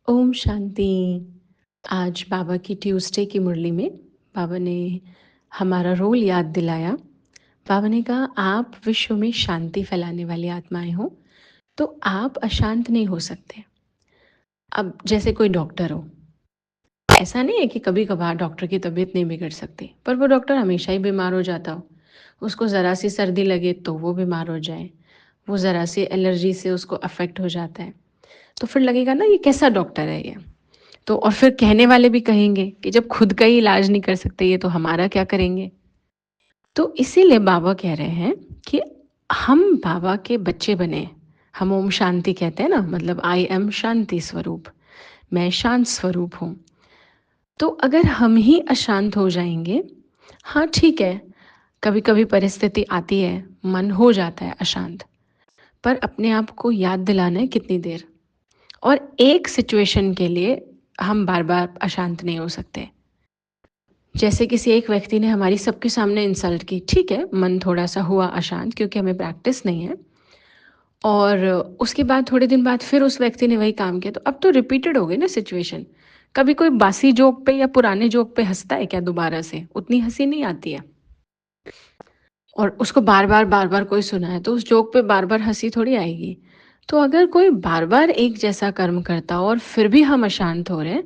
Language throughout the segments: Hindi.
ओम शांति। आज बाबा की ट्यूसडे की मुरली में बाबा ने हमारा रोल याद दिलाया। बाबा ने कहा आप विश्व में शांति फैलाने वाली आत्माएं हो, तो आप अशांत नहीं हो सकते। अब जैसे कोई डॉक्टर हो, ऐसा नहीं है कि कभी कभार डॉक्टर की तबीयत नहीं बिगड़ सकती, पर वो डॉक्टर हमेशा ही बीमार हो जाता हो। उसको ज़रा सी सर्दी लगे तो वो बीमार हो जाए, वो ज़रा सी एलर्जी से उसको अफेक्ट हो जाता है, तो फिर लगेगा ना ये कैसा डॉक्टर है ये। तो और फिर कहने वाले भी कहेंगे कि जब खुद का ही इलाज नहीं कर सकते ये तो हमारा क्या करेंगे। तो इसीलिए बाबा कह रहे हैं कि हम बाबा के बच्चे बने। हम ओम शांति कहते हैं ना, मतलब आई एम शांति स्वरूप, मैं शांत स्वरूप हूँ। तो अगर हम ही अशांत हो जाएंगे, हाँ ठीक है, कभी कभी परिस्थिति आती है, मन हो जाता है अशांत, पर अपने आप को याद दिलाना है कितनी देर। और एक सिचुएशन के लिए हम बार बार अशांत नहीं हो सकते। जैसे किसी एक व्यक्ति ने हमारी सबके सामने इंसल्ट की, ठीक है, मन थोड़ा सा हुआ अशांत क्योंकि हमें प्रैक्टिस नहीं है। और उसके बाद थोड़े दिन बाद फिर उस व्यक्ति ने वही काम किया, तो अब तो रिपीटेड हो गई ना सिचुएशन। कभी कोई बासी जोक पे या पुराने जोक पे हंसता है क्या दोबारा से? उतनी हंसी नहीं आती है। और उसको बार बार कोई सुना है तो उस जोक पे बार बार हंसी थोड़ी आएगी। तो अगर कोई बार बार एक जैसा कर्म करता हो और फिर भी हम अशांत हो रहे हैं,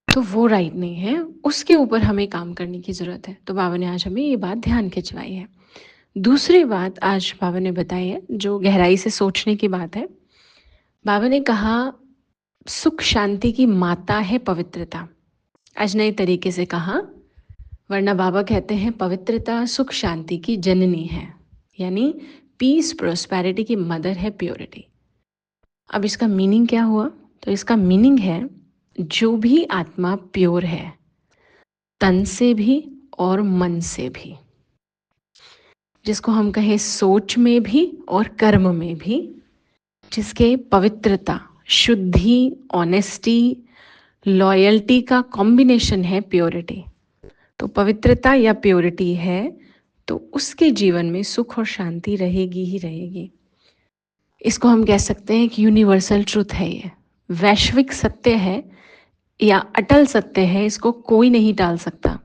तो वो राइट नहीं है, उसके ऊपर हमें काम करने की ज़रूरत है। तो बाबा ने आज हमें ये बात ध्यान खिंचवाई है। दूसरी बात आज बाबा ने बताई है जो गहराई से सोचने की बात है। बाबा ने कहा सुख शांति की माता है पवित्रता। आज नए तरीके से कहा, वरना बाबा कहते हैं पवित्रता सुख शांति की जननी है, यानी पीस प्रोस्पेरिटी की मदर है प्योरिटी। अब इसका मीनिंग क्या हुआ? तो इसका मीनिंग है जो भी आत्मा प्योर है, तन से भी और मन से भी, जिसको हम कहें सोच में भी और कर्म में भी, जिसके पवित्रता, शुद्धि, ऑनेस्टी, लॉयल्टी का कॉम्बिनेशन है प्योरिटी, तो पवित्रता या प्योरिटी है, तो उसके जीवन में सुख और शांति रहेगी ही रहेगी। इसको हम कह सकते हैं कि यूनिवर्सल ट्रुथ है, ये वैश्विक सत्य है या अटल सत्य है, इसको कोई नहीं टाल सकता।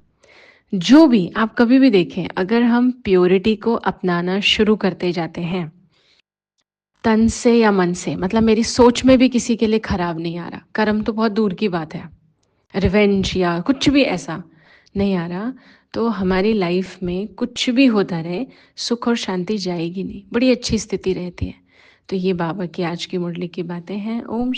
जो भी आप कभी भी देखें, अगर हम प्योरिटी को अपनाना शुरू करते जाते हैं तन से या मन से, मतलब मेरी सोच में भी किसी के लिए खराब नहीं आ रहा, कर्म तो बहुत दूर की बात है, रिवेंज या कुछ भी ऐसा नहीं आ रहा, तो हमारी लाइफ में कुछ भी होता रहे सुख और शांति जाएगी नहीं, बड़ी अच्छी स्थिति रहती है। तो ये बाबा की आज की मुरली की बातें हैं। ओम